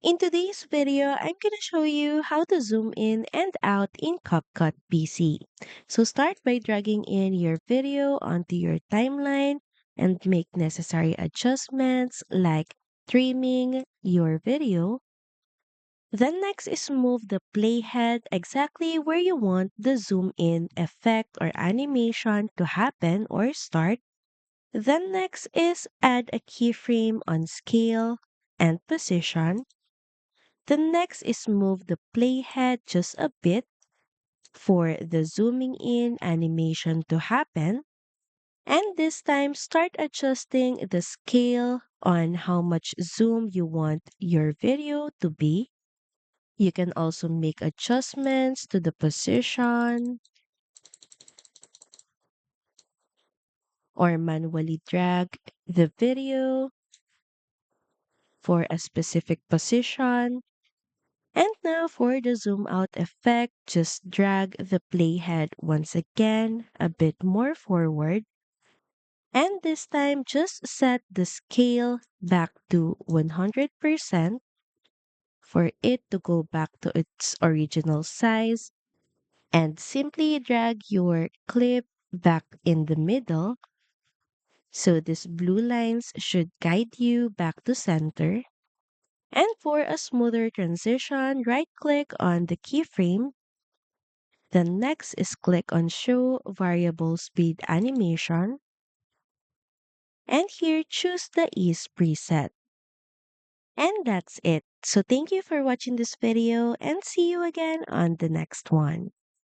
In today's video, I'm going to show you how to zoom in and out in CapCut PC. So start by dragging in your video onto your timeline and make necessary adjustments like trimming your video. Then next is move the playhead exactly where you want the zoom in effect or animation to happen or start. Then next is add a keyframe on scale and position. The next is move the playhead just a bit for the zooming in animation to happen. And this time, start adjusting the scale on how much zoom you want your video to be. You can also make adjustments to the position or manually drag the video for a specific position. And now for the zoom out effect, just drag the playhead once again a bit more forward. And this time, just set the scale back to 100% for it to go back to its original size. And simply drag your clip back in the middle. So these blue lines should guide you back to center. And for a smoother transition, right click on the keyframe. Then next is click on Show Variable Speed Animation. And here choose the Ease preset. And that's it. So thank you for watching this video and see you again on the next one.